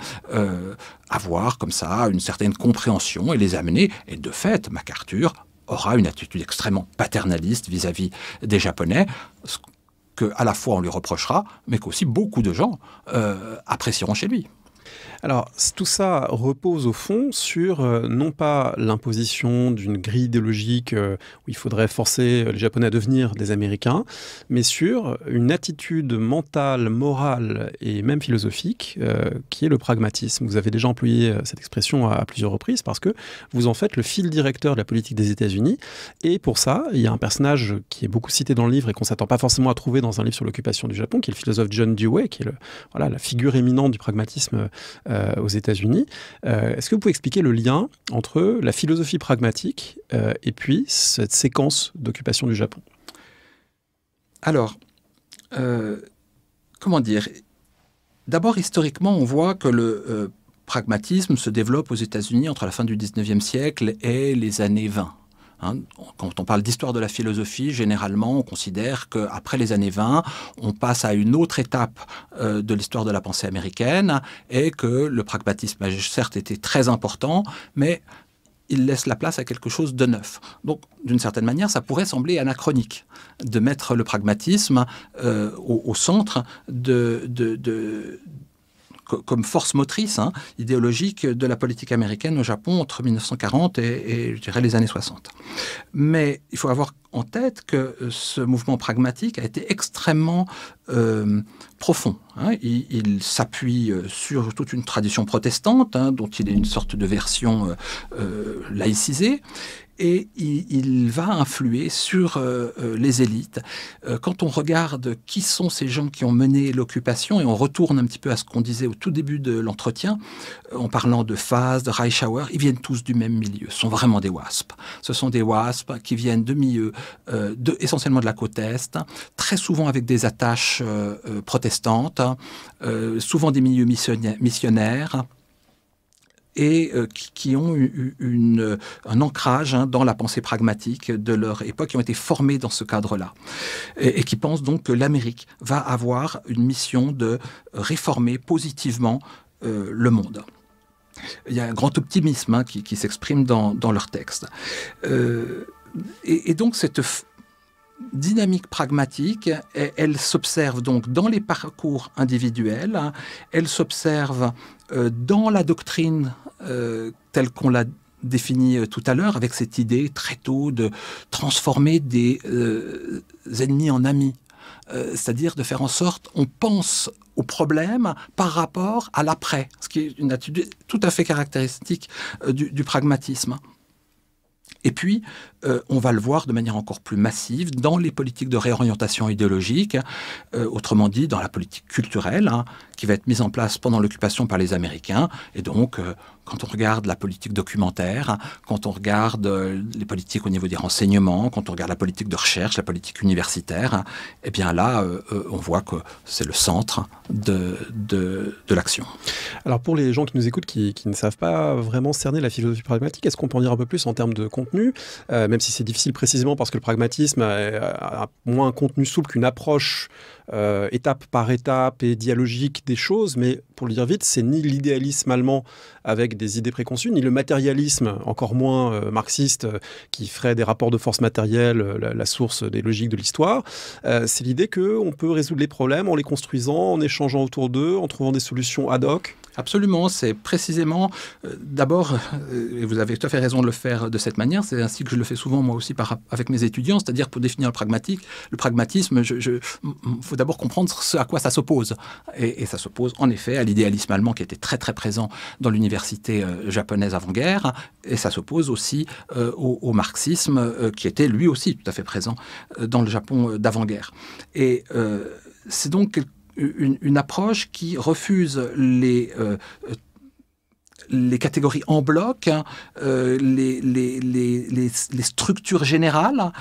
avoir comme ça une certaine compréhension et les amener. Et de fait, MacArthur aura une attitude extrêmement paternaliste vis-à-vis des Japonais, qu'à la fois on lui reprochera, mais qu'aussi beaucoup de gens apprécieront chez lui. Alors, tout ça repose au fond sur non pas l'imposition d'une grille idéologique où il faudrait forcer les Japonais à devenir des Américains, mais sur une attitude mentale, morale et même philosophique qui est le pragmatisme. Vous avez déjà employé cette expression à plusieurs reprises parce que vous en faites le fil directeur de la politique des États-Unis. Et pour ça, il y a un personnage qui est beaucoup cité dans le livre et qu'on ne s'attend pas forcément à trouver dans un livre sur l'occupation du Japon, qui est le philosophe John Dewey, qui est la figure éminente du pragmatisme aux États-Unis. Est-ce que vous pouvez expliquer le lien entre la philosophie pragmatique et puis cette séquence d'occupation du Japon? Alors, comment dire? D'abord, historiquement, on voit que le pragmatisme se développe aux États-Unis entre la fin du 19e siècle et les années 20. Quand on parle d'histoire de la philosophie, généralement, on considère qu'après les années 20, on passe à une autre étape de l'histoire de la pensée américaine et que le pragmatisme a certes été très important, mais il laisse la place à quelque chose de neuf. Donc, d'une certaine manière, ça pourrait sembler anachronique de mettre le pragmatisme au centre comme force motrice idéologique de la politique américaine au Japon entre 1940 et je dirais les années 60. Mais il faut avoir en tête que ce mouvement pragmatique a été extrêmement profond. Il s'appuie sur toute une tradition protestante, dont il est une sorte de version laïcisée, et il va influer sur les élites. Quand on regarde qui sont ces gens qui ont mené l'occupation, et on retourne un petit peu à ce qu'on disait au tout début de l'entretien, en parlant de Faz, de Reischauer, ils viennent tous du même milieu. Ce sont vraiment des WASP. Ce sont des WASP qui viennent de milieux, essentiellement de la côte Est, très souvent avec des attaches protestantes, souvent des milieux missionnaires, et qui ont eu un ancrage dans la pensée pragmatique de leur époque, qui ont été formés dans ce cadre-là, et qui pensent donc que l'Amérique va avoir une mission de réformer positivement le monde. Il y a un grand optimisme qui s'exprime dans leur texte. Et donc cette dynamique pragmatique, elle s'observe donc dans les parcours individuels, elle s'observe dans la doctrine telle qu'on l'a définie tout à l'heure, avec cette idée très tôt de transformer des ennemis en amis. C'est-à-dire de faire en sorte, on pense au problème par rapport à l'après, ce qui est une attitude tout à fait caractéristique du pragmatisme. Et puis, on va le voir de manière encore plus massive dans les politiques de réorientation idéologique, autrement dit dans la politique culturelle, qui va être mise en place pendant l'occupation par les Américains. Et donc, quand on regarde la politique documentaire, quand on regarde les politiques au niveau des renseignements, quand on regarde la politique de recherche, la politique universitaire, eh bien là, on voit que c'est le centre de l'action. Alors pour les gens qui nous écoutent, qui ne savent pas vraiment cerner la philosophie pragmatique, est-ce qu'on peut en dire un peu plus en termes de contenu, même si c'est difficile précisément parce que le pragmatisme a moins un contenu souple qu'une approche étape par étape et dialogique des choses, mais pour le dire vite, c'est ni l'idéalisme allemand avec des idées préconçues, ni le matérialisme, encore moins marxiste, qui ferait des rapports de force matérielle la source des logiques de l'histoire. C'est l'idée qu'on peut résoudre les problèmes en les construisant, en échangeant autour d'eux, en trouvant des solutions ad hoc. Absolument, c'est précisément, d'abord, et vous avez tout à fait raison de le faire de cette manière, c'est ainsi que je le fais souvent moi aussi avec mes étudiants, c'est-à-dire pour définir le pragmatisme, faut d'abord comprendre ce à quoi ça s'oppose. Et ça s'oppose en effet à l'idéalisme allemand qui était très très présent dans l'université japonaise avant-guerre, et ça s'oppose aussi au marxisme qui était lui aussi tout à fait présent dans le Japon d'avant-guerre. Et c'est donc une approche qui refuse les catégories en bloc, les structures générales,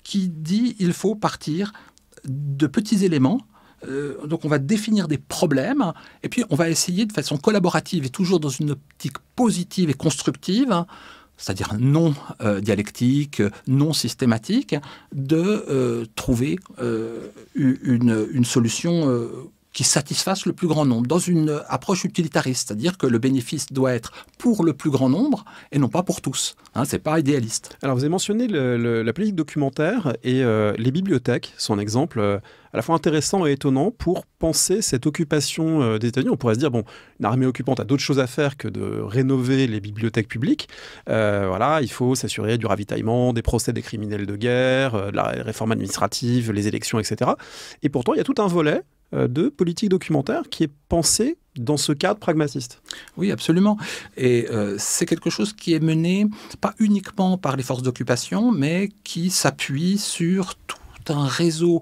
qui dit il faut partir de petits éléments. Donc on va définir des problèmes et puis on va essayer de façon collaborative et toujours dans une optique positive et constructive, c'est-à-dire non dialectique, non systématique, de trouver une solution qui satisfasse le plus grand nombre, dans une approche utilitariste, c'est-à-dire que le bénéfice doit être pour le plus grand nombre et non pas pour tous. C'est pas idéaliste. Alors vous avez mentionné la politique documentaire et les bibliothèques sont un exemple à la fois intéressant et étonnant pour penser cette occupation des États-Unis. On pourrait se dire, bon, une armée occupante a d'autres choses à faire que de rénover les bibliothèques publiques. Voilà, il faut s'assurer du ravitaillement, des procès des criminels de guerre, de la réforme administrative, les élections, etc. Et pourtant, il y a tout un volet de politique documentaire qui est pensé dans ce cadre pragmatiste. Oui, absolument. Et c'est quelque chose qui est mené pas uniquement par les forces d'occupation, mais qui s'appuie sur tout un réseau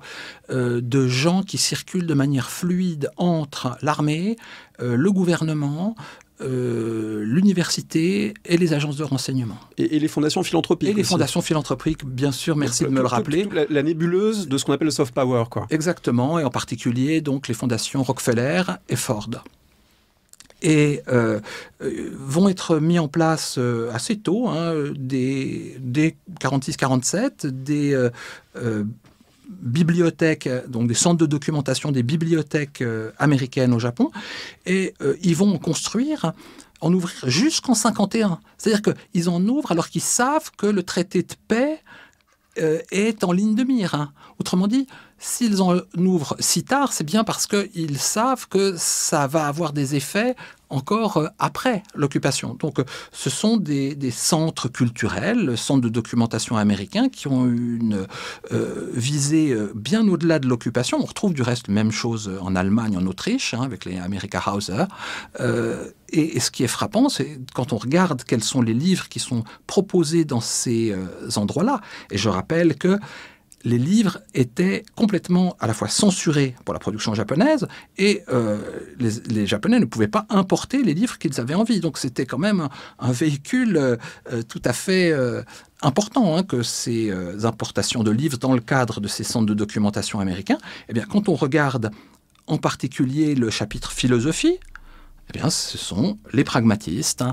de gens qui circulent de manière fluide entre l'armée, le gouvernement, l'université et les agences de renseignement. Et les fondations philanthropiques. Et les fondations philanthropiques, bien sûr, merci de me le rappeler. Toute la nébuleuse de ce qu'on appelle le soft power, quoi. Exactement, et en particulier donc les fondations Rockefeller et Ford. Et vont être mis en place assez tôt, dès 46-47, des bibliothèques, donc des centres de documentation des bibliothèques américaines au Japon, et ils vont en ouvrir jusqu'en 51. C'est-à-dire qu'ils en ouvrent alors qu'ils savent que le traité de paix est en ligne de mire. Autrement dit, s'ils en ouvrent si tard, c'est bien parce qu'ils savent que ça va avoir des effets encore après l'occupation. Donc, ce sont des centres culturels, centres de documentation américains qui ont une visée bien au-delà de l'occupation. On retrouve du reste la même chose en Allemagne, en Autriche, avec les America Hauser. Et ce qui est frappant, c'est quand on regarde quels sont les livres qui sont proposés dans ces endroits-là. Et je rappelle que les livres étaient complètement à la fois censurés pour la production japonaise et les Japonais ne pouvaient pas importer les livres qu'ils avaient envie. Donc c'était quand même un véhicule tout à fait important que ces importations de livres dans le cadre de ces centres de documentation américains. Eh bien, quand on regarde en particulier le chapitre philosophie, Eh bien, ce sont les pragmatistes,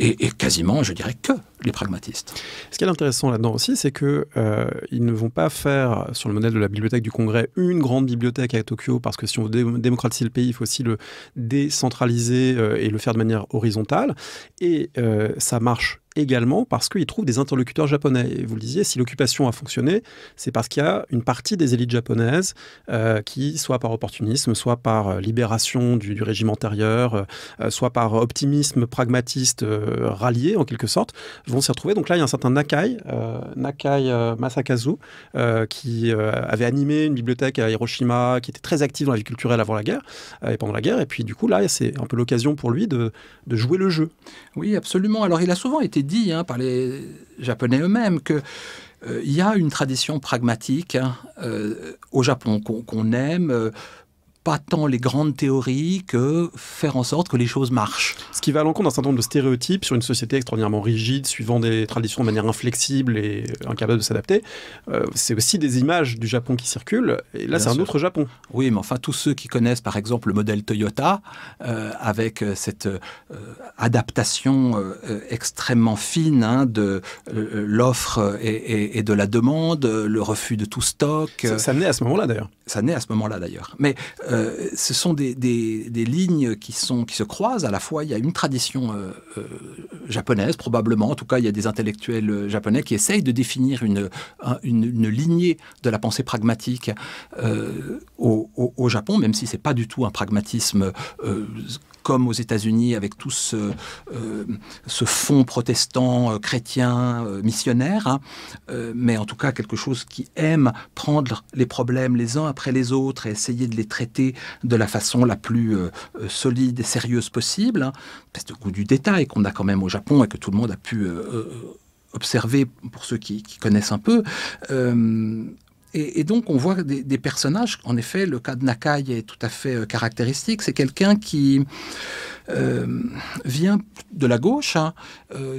et quasiment, je dirais, que les pragmatistes. Ce qui est intéressant là-dedans aussi, c'est qu'ils ne vont pas faire, sur le modèle de la bibliothèque du Congrès, une grande bibliothèque à Tokyo, parce que si on veut démocratiser le pays, il faut aussi le décentraliser et le faire de manière horizontale. Et ça marche également parce qu'ils trouvent des interlocuteurs japonais. Et vous le disiez, si l'occupation a fonctionné, c'est parce qu'il y a une partie des élites japonaises qui, soit par opportunisme, soit par libération du régime antérieur, soit par optimisme pragmatiste rallié, en quelque sorte, vont s'y retrouver. Donc là, il y a un certain Nakai Masakazu, qui avait animé une bibliothèque à Hiroshima, qui était très actif dans la vie culturelle avant la guerre et pendant la guerre. Et puis, du coup, là, c'est un peu l'occasion pour lui de jouer le jeu. Oui, absolument. Alors, il a souvent été dit par les Japonais eux-mêmes que il y a une tradition pragmatique au Japon qu'on aime, pas tant les grandes théories que faire en sorte que les choses marchent. Ce qui va à l'encontre d'un certain nombre de stéréotypes sur une société extraordinairement rigide, suivant des traditions de manière inflexible et incapable de s'adapter. C'est aussi des images du Japon qui circulent, et là, c'est un autre Japon. Oui, mais enfin, tous ceux qui connaissent, par exemple, le modèle Toyota, avec cette adaptation extrêmement fine de l'offre et de la demande, le refus de tout stock. Ça naît à ce moment-là, d'ailleurs. Ça naît à ce moment-là, d'ailleurs. Mais ce sont des lignes qui se croisent. À la fois, il y a une tradition japonaise, probablement. En tout cas, il y a des intellectuels japonais qui essayent de définir une lignée de la pensée pragmatique au Japon, même si ce n'est pas du tout un pragmatisme comme aux États-Unis, avec tout ce fond protestant, chrétien, missionnaire, mais en tout cas quelque chose qui aime prendre les problèmes les uns après les autres et essayer de les traiter de la façon la plus solide et sérieuse possible. Une espèce de goût du détail qu'on a quand même au Japon et que tout le monde a pu observer pour ceux qui connaissent un peu. Et donc, on voit des personnages. En effet, le cas de Nakai est tout à fait caractéristique. C'est quelqu'un qui vient de la gauche.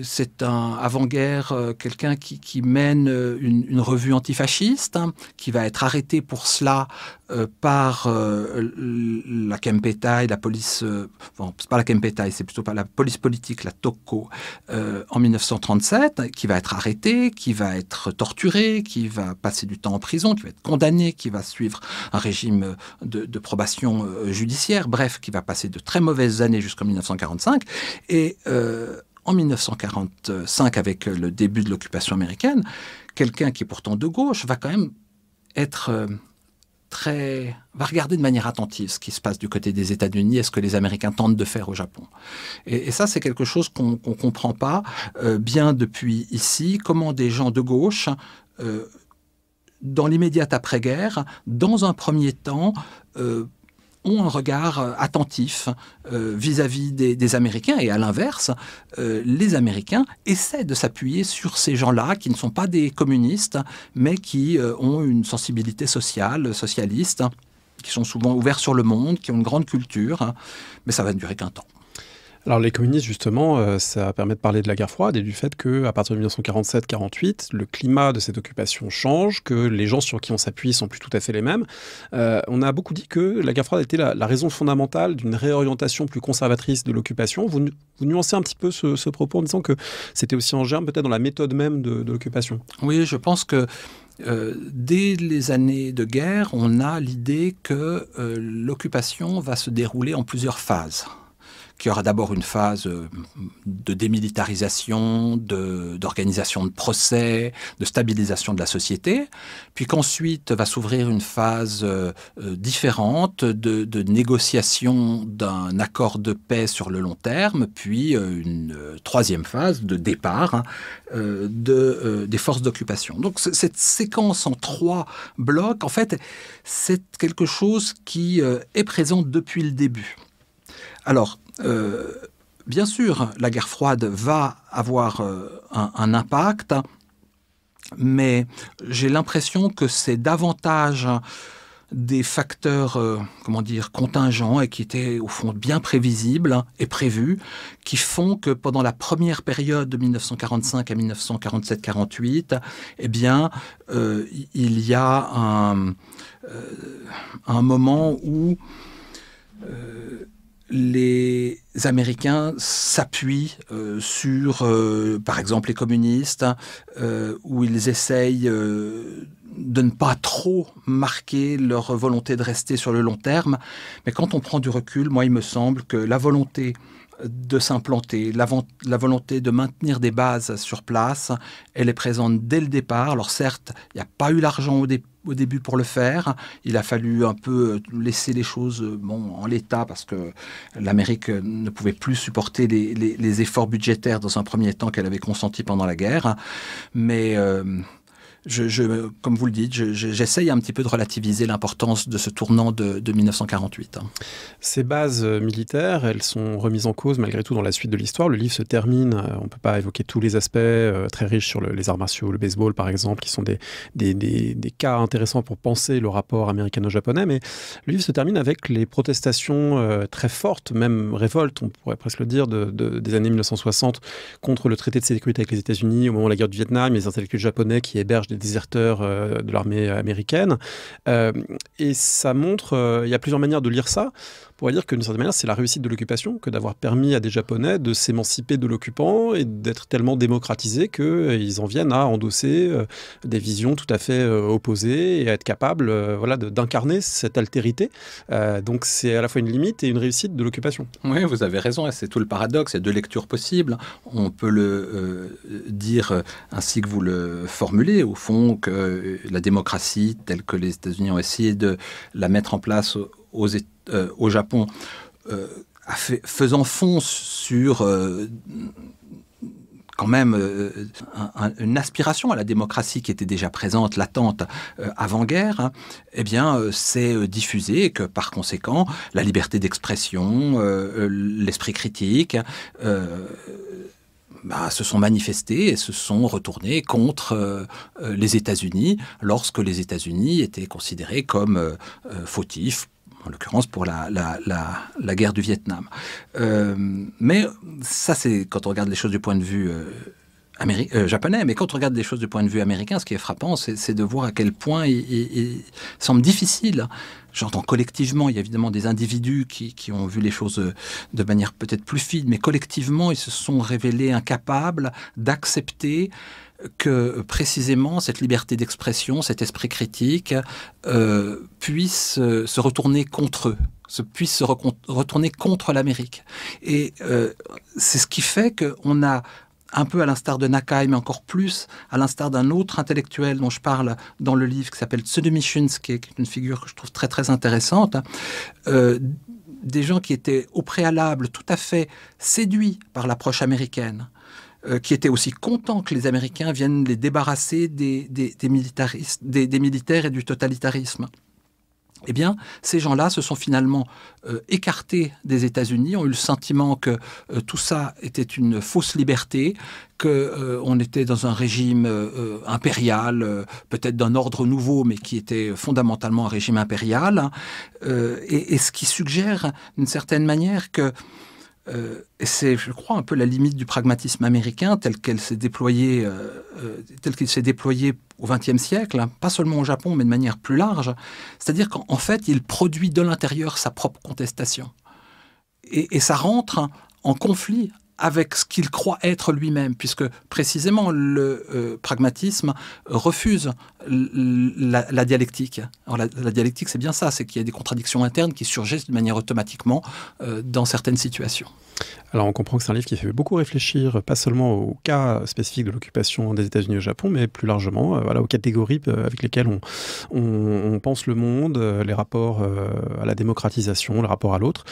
C'est un avant-guerre, quelqu'un qui mène une revue antifasciste, qui va être arrêté pour cela par la Kempeitai, la police... bon, c'est pas la Kempeitai, c'est plutôt pas la police politique, la Tokko, en 1937, qui va être arrêté, qui va être torturé, qui va passer du temps en prison, qui va être condamné, qui va suivre un régime de probation judiciaire, bref, qui va passer de très mauvaises années jusqu'en 1945. Et en 1945, avec le début de l'occupation américaine, quelqu'un qui est pourtant de gauche va quand même être... va regarder de manière attentive ce qui se passe du côté des États-Unis et ce que les Américains tentent de faire au Japon. Et ça, c'est quelque chose qu'on ne comprend pas bien depuis ici, comment des gens de gauche, dans l'immédiate après-guerre, dans un premier temps, ont un regard attentif vis-à-vis des Américains. Et à l'inverse, les Américains essaient de s'appuyer sur ces gens-là qui ne sont pas des communistes, mais qui ont une sensibilité sociale, socialiste, qui sont souvent ouverts sur le monde, qui ont une grande culture, mais ça va ne durer qu'un temps. Alors les communistes, justement, ça permet de parler de la guerre froide et du fait qu'à partir de 1947-48, le climat de cette occupation change, que les gens sur qui on s'appuie sont plus tout à fait les mêmes. On a beaucoup dit que la guerre froide était la raison fondamentale d'une réorientation plus conservatrice de l'occupation. Vous nuancez un petit peu ce propos en disant que c'était aussi en germe peut-être dans la méthode même de l'occupation. Oui, je pense que dès les années de guerre, on a l'idée que l'occupation va se dérouler en plusieurs phases. Qu'il y aura d'abord une phase de démilitarisation, d'organisation de procès, de stabilisation de la société, puis qu'ensuite va s'ouvrir une phase différente de négociation d'un accord de paix sur le long terme, puis une troisième phase de départ des forces d'occupation. Donc cette séquence en 3 blocs, en fait, c'est quelque chose qui est présent depuis le début. Alors, bien sûr, la guerre froide va avoir un impact, mais j'ai l'impression que c'est davantage des facteurs, contingents et qui étaient au fond bien prévisibles et prévus, qui font que pendant la première période de 1945 à 1947-48, eh bien, il y a un moment où les Américains s'appuient sur, par exemple, les communistes, où ils essayent de ne pas trop marquer leur volonté de rester sur le long terme. Mais quand on prend du recul, moi, il me semble que la volonté de s'implanter, la volonté de maintenir des bases sur place, elle est présente dès le départ. Alors certes, il n'y a pas eu l'argent au début pour le faire. Il a fallu un peu laisser les choses en l'état parce que l'Amérique ne pouvait plus supporter les efforts budgétaires dans un premier temps qu'elle avait consentis pendant la guerre. Mais comme vous le dites, j'essaye un petit peu de relativiser l'importance de ce tournant de 1948. Ces bases militaires, elles sont remises en cause malgré tout dans la suite de l'histoire. Le livre se termine, on ne peut pas évoquer tous les aspects très riches sur les arts martiaux, le baseball par exemple, qui sont des cas intéressants pour penser le rapport américano-japonais, mais le livre se termine avec les protestations très fortes, même révoltes, on pourrait presque le dire, des années 1960 contre le traité de sécurité avec les États-Unis au moment de la guerre du Vietnam, les intellectuels japonais qui hébergent des déserteurs de l'armée américaine. Et ça montre, il y a plusieurs manières de lire ça. On pourrait dire que d'une certaine manière, c'est la réussite de l'occupation que d'avoir permis à des Japonais de s'émanciper de l'occupant et d'être tellement démocratisés qu'ils en viennent à endosser des visions tout à fait opposées et à être capables d'incarner cette altérité. Donc c'est à la fois une limite et une réussite de l'occupation. Oui, vous avez raison, et c'est tout le paradoxe. Il y a deux lectures possibles. On peut le dire ainsi que vous le formulez, au fond, que la démocratie, telle que les États-Unis ont essayé de la mettre en place au Japon, faisant fond sur quand même une aspiration à la démocratie qui était déjà présente, latente, avant-guerre, eh bien, c'est diffusé et que, par conséquent, la liberté d'expression, l'esprit critique, se sont manifestés et se sont retournés contre les États-Unis lorsque les États-Unis étaient considérés comme fautifs, en l'occurrence pour la guerre du Vietnam. Mais ça, c'est quand on regarde les choses du point de vue japonais, mais quand on regarde les choses du point de vue américain, ce qui est frappant, c'est de voir à quel point il semble difficile. J'entends collectivement, il y a évidemment des individus qui ont vu les choses de manière peut-être plus fine, mais collectivement, ils se sont révélés incapables d'accepter que précisément cette liberté d'expression, cet esprit critique puisse se retourner contre eux, puisse se retourner contre l'Amérique. Et c'est ce qui fait qu'on a, un peu à l'instar de Nakai, mais encore plus à l'instar d'un autre intellectuel dont je parle dans le livre, qui s'appelle Tsutomu Shunsuke, qui est une figure que je trouve très très intéressante, des gens qui étaient au préalable tout à fait séduits par l'approche américaine, qui étaient aussi contents que les Américains viennent les débarrasser des militaires et du totalitarisme. Eh bien, ces gens-là se sont finalement écartés des États-Unis, ont eu le sentiment que tout ça était une fausse liberté, qu'on était dans un régime impérial, peut-être d'un ordre nouveau, mais qui était fondamentalement un régime impérial, et ce qui suggère d'une certaine manière que et c'est, je crois, un peu la limite du pragmatisme américain tel qu'il s'est déployé au XXe siècle, hein, pas seulement au Japon, mais de manière plus large. C'est-à-dire qu'en fait, il produit de l'intérieur sa propre contestation. Et ça rentre en conflit avec ce qu'il croit être lui-même, puisque précisément le pragmatisme refuse la dialectique. Alors la dialectique, c'est bien ça, c'est qu'il y a des contradictions internes qui surgissent de manière automatiquement dans certaines situations. Alors on comprend que c'est un livre qui fait beaucoup réfléchir, pas seulement au cas spécifique de l'occupation des États-Unis au Japon, mais plus largement aux catégories avec lesquelles on pense le monde, les rapports à la démocratisation, le rapport à l'autre.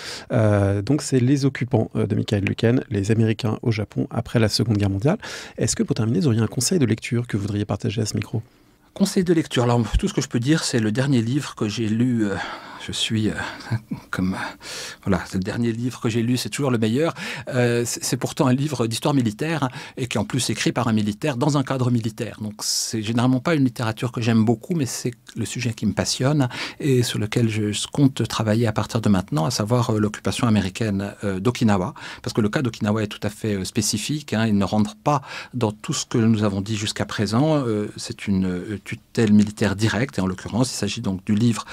Donc c'est Les Occupants de Michael Lueken, les Américains au Japon après la Seconde Guerre mondiale. Est-ce que pour terminer, vous auriez un conseil de lecture que vous voudriez partager à ce micro ? Conseil de lecture. Alors, tout ce que je peux dire, c'est le dernier livre que j'ai lu. Je suis voilà, c'est le dernier livre que j'ai lu, c'est toujours le meilleur. C'est pourtant un livre d'histoire militaire, hein, et qui est en plus écrit par un militaire dans un cadre militaire. Donc, c'est généralement pas une littérature que j'aime beaucoup, mais c'est le sujet qui me passionne et sur lequel je compte travailler à partir de maintenant, à savoir l'occupation américaine d'Okinawa. Parce que le cas d'Okinawa est tout à fait spécifique. Hein, il ne rentre pas dans tout ce que nous avons dit jusqu'à présent. C'est une tutelle militaire directe, et en l'occurrence, il s'agit donc du livre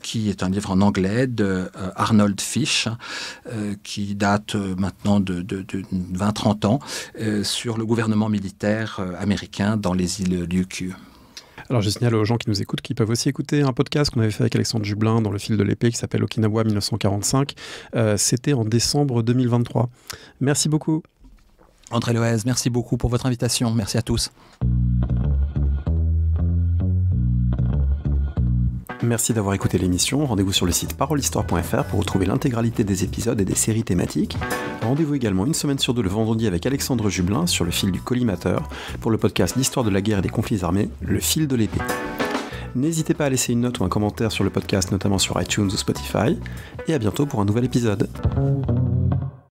qui est un livre en anglais de Arnold Fish, qui date maintenant de 20-30 ans, sur le gouvernement militaire américain dans les îles Ryukyu. Alors je signale aux gens qui nous écoutent qu'ils peuvent aussi écouter un podcast qu'on avait fait avec Alexandre Jublin dans le fil de l'épée qui s'appelle Okinawa 1945. C'était en décembre 2023. Merci beaucoup. André Loez, merci beaucoup pour votre invitation. Merci à tous. Merci d'avoir écouté l'émission. Rendez-vous sur le site parolehistoire.fr pour retrouver l'intégralité des épisodes et des séries thématiques. Rendez-vous également une semaine sur deux le vendredi avec Alexandre Jublin sur le fil du collimateur pour le podcast L'histoire de la guerre et des conflits armés, le fil de l'épée. N'hésitez pas à laisser une note ou un commentaire sur le podcast, notamment sur iTunes ou Spotify. Et à bientôt pour un nouvel épisode.